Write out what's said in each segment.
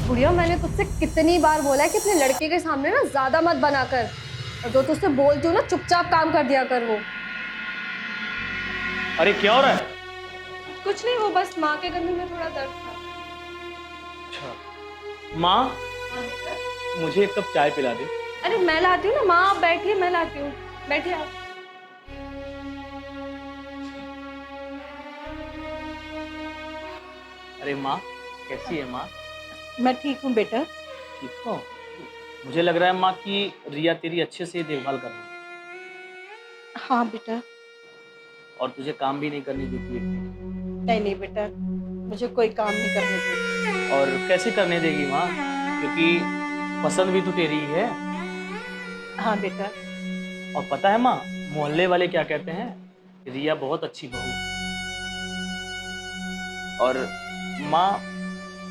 गुड़िया, मैंने तुझसे कितनी बार बोला है कि अपने लड़के के सामने ना ज्यादा मत बना कर, और जो तुझसे बोलती हूँ ना चुपचाप काम कर दिया कर वो। अरे क्या हो रहा है? कुछ नहीं, वो बस माँ के कंधे में थोड़ा दर्द था। अच्छा माँ, मुझे एक कप चाय पिला दे। अरे मैं लाती हूँ ना माँ, आप बैठिए, मैं लाती हूँ, बैठिए आप। अरे माँ, कैसी है माँ? मैं ठीक हूँ बेटा। ठीक हो? मुझे लग रहा है माँ कि रिया तेरी अच्छे से देखभाल कर रही है हाँ बेटा। और तुझे काम भी नहीं करने देती है। नहीं नहीं बेटा, मुझे कोई काम नहीं करने देती। और कैसे करने देगी माँ, क्योंकि पसंद भी तो तेरी ही है। हाँ बेटा। और पता है माँ, मोहल्ले वाले क्या कहते हैं? रिया बहुत अच्छी बहू है। और माँ,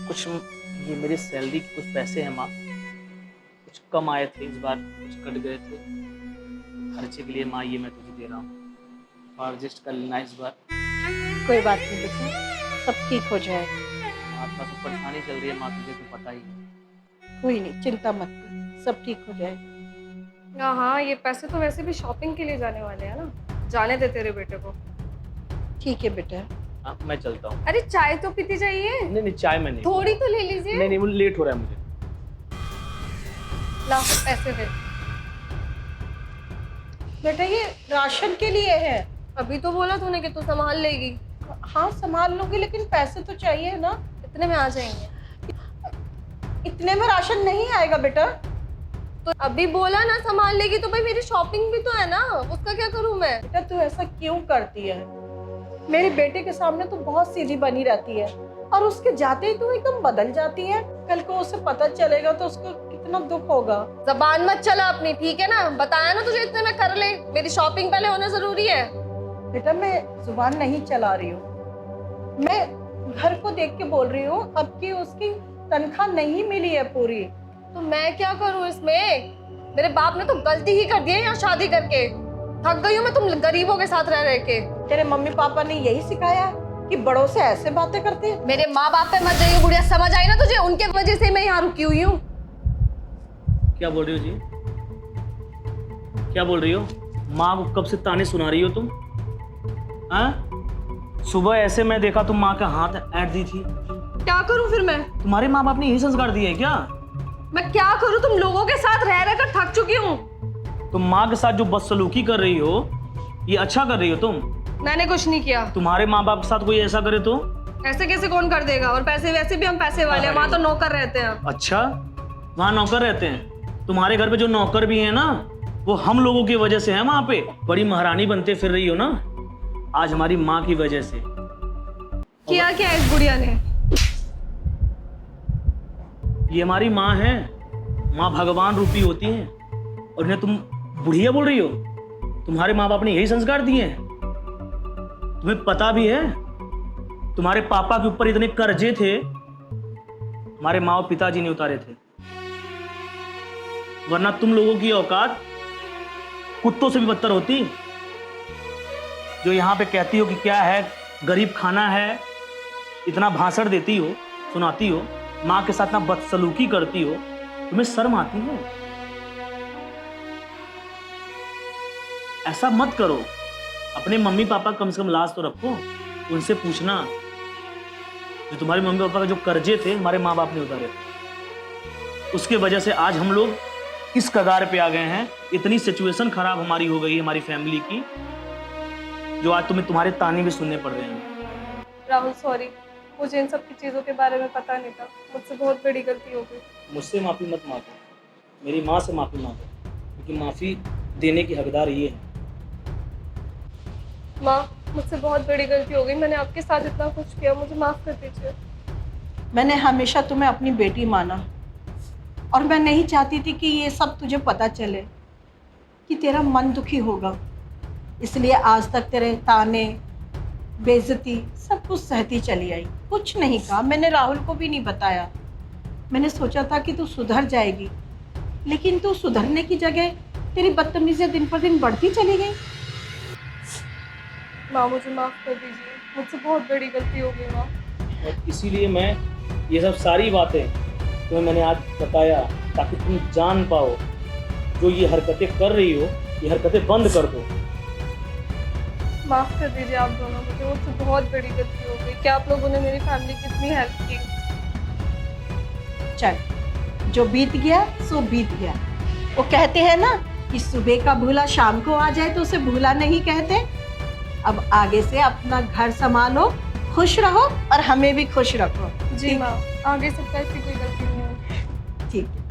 कुछ ये मेरी सैलरी के कुछ पैसे हैं माँ, कुछ कम आए थे इस बार, कुछ कट गए थे खर्चे के लिए। माँ ये मैं तुझे दे रहा हूँ और एडजस्ट कर लेना इस बार। कोई बात नहीं बेटा, सब ठीक हो जाएगा। माँ पास परेशानी चल रही है माँ, तुझे तो पता ही है। कोई नहीं, चिंता मत कर, सब ठीक हो जाएगा। हाँ, ये पैसे तो वैसे भी शॉपिंग के लिए जाने वाले हैं ना, जाने दे तेरे बेटे को। ठीक है बेटा। हाँ मैं चलता हूँ। अरे चाय तो पीती जाइए। नहीं नहीं, चाय मैं नहीं। थोड़ी तो ले लीजिए। नहीं नहीं, मुझे लेट हो रहा है मुझे। ला पैसे दे। बेटा ये राशन के लिए है। अभी तो बोला तूने कि तू संभाल लेगी। हाँ संभाल लूंगी, लेकिन पैसे तो चाहिए ना। इतने में आ जाएंगे। इतने में राशन नहीं आएगा बेटा। तो अभी बोला ना संभाल लेगी, तो भाई मेरी शॉपिंग भी तो है ना, उसका क्या करूं मैं? बेटा तू ऐसा क्यों करती है? मेरे बेटे के सामने तो बहुत सीधी बनी रहती है, और उसके जाते ही तू एकदम बदल जाती है। कल को उसे पता चलेगा तो उसको कितना दुख होगा। जबान मत चला अपनी, ठीक है ना? बताया ना तुझे, इतने में कर ले, मेरी शॉपिंग पहले होना जरूरी है। बेटा मैं जुबान नहीं चला रही हूँ, मैं घर को देख के बोल रही हूँ। अब की उसकी तनख्वाह नहीं मिली है पूरी। तो मैं क्या करूं इसमें? मेरे बाप ने तो गलती ही कर दी है यहाँ शादी करके। थक गई हूँ मैं तुम गरीबों के साथ रह रह के। तेरे मम्मी पापा ने यही सिखाया कि बड़ों से ऐसे बातें करती है? मेरे माँ बाप पे मत जाइए गुड़िया, समझ आई ना तुझे? उनके वजह से मैं यहाँ रुकी हुई हूँ। क्या बोल रही हो जी? क्या बोल रही हो? माँ को कब से ताने सुना रही हो तुम? हाँ? सुबह ऐसे मैं देखा तुम माँ का हाथ ऐंठ दी थी। क्या करूं फिर मैं? तुम्हारे माँ बाप ने यही संस्कार दिए है क्या? मैं क्या करूं? तुम लोगों के साथ रह रहकर थक चुकी हूँ। तुम माँ के साथ जो बदसलूकी कर रही हो, ये अच्छा कर रही हो तुम? मैंने कुछ नहीं किया। तुम्हारे माँ बाप के साथ कोई ऐसा करे तो? ऐसे कैसे कौन कर देगा? और पैसे वैसे भी हम पैसे वाले हैं, वहां तो नौकर रहते हैं। अच्छा, वहाँ नौकर रहते हैं? तुम्हारे घर पे जो नौकर भी है ना, वो हम लोगों की वजह से है। वहाँ पे बड़ी महारानी बनते फिर रही हो ना, आज हमारी माँ की वजह से। किया क्या इस गुड़िया ने? ये हमारी माँ है, माँ भगवान रूपी होती हैं, और इन्हें तुम बुढ़िया बोल रही हो? तुम्हारे माँ बाप ने यही संस्कार दिए हैं? तुम्हें पता भी है तुम्हारे पापा के ऊपर इतने कर्जे थे, हमारे माँ और पिताजी ने उतारे थे, वरना तुम लोगों की औकात कुत्तों से भी बदतर होती। जो यहाँ पे कहती हो कि क्या है गरीब खाना है, इतना भाषण देती हो, सुनाती हो, माँ के साथ ना बदसलूकी करती हो, तुम्हें शर्म आती है? ऐसा मत करो। अपने मम्मी पापा कम से कम लाज तो रखो, उनसे पूछना। जो तुम्हारे मम्मी पापा के जो कर्जे थे हमारे माँ बाप ने उतारे थे, उसके वजह से आज हम लोग इस कगार पे आ गए हैं। इतनी सिचुएशन खराब हमारी हो गई है, हमारी फैमिली की, जो आज तुम्हें तुम्हारे ताने भी सुनने पड़ रहे हैं। राहुल सॉरी, मुझे इन सब की चीजों के बारे में पता नहीं था, मुझसे बहुत बड़ी गलती हो गई। मुझसे माफ़ी मत मांगो, मेरी माँ से माफ़ी मांगो, क्योंकि माफ़ी देने की हकदार ये है। माँ, मुझसे बहुत बड़ी गलती हो गई, मैंने आपके साथ इतना कुछ किया, मुझे माफ कर दीजिए। मैंने हमेशा तुम्हें अपनी बेटी माना, और मैं नहीं चाहती थी कि ये सब तुझे पता चले, कि तेरा मन दुखी होगा। इसलिए आज तक तेरे ताने, बेइज्जती सब कुछ सहती चली आई, कुछ नहीं कहा। मैंने राहुल को भी नहीं बताया। मैंने सोचा था कि तू सुधर जाएगी, लेकिन तू सुधरने की जगह तेरी बदतमीजियां दिन पर दिन बढ़ती चली गई। माँ मुझे माफ कर दीजिए, मुझसे बहुत बड़ी गलती हो गई माँ। और इसीलिए मैं ये सब सारी बातें तुम्हें मैंने आज बताया ताकि तुम जान पाओ जो ये हरकतें कर रही हो, ये हरकतें बंद कर दो। माफ कर दीजिए आप दोनों, मुझे मुझसे बहुत बड़ी गलती हो गई। क्या आप लोगों ने मेरी फैमिली की इतनी हेल्प की। चल, जो बीत गया सो बीत गया। वो कहते हैं ना कि सुबह का भूला शाम को आ जाए तो उसे भूला नहीं कहते। अब आगे से अपना घर संभालो, खुश रहो और हमें भी खुश रखो। जी माँ, आगे से ऐसी कोई गलती नहीं होगी। ठीक है।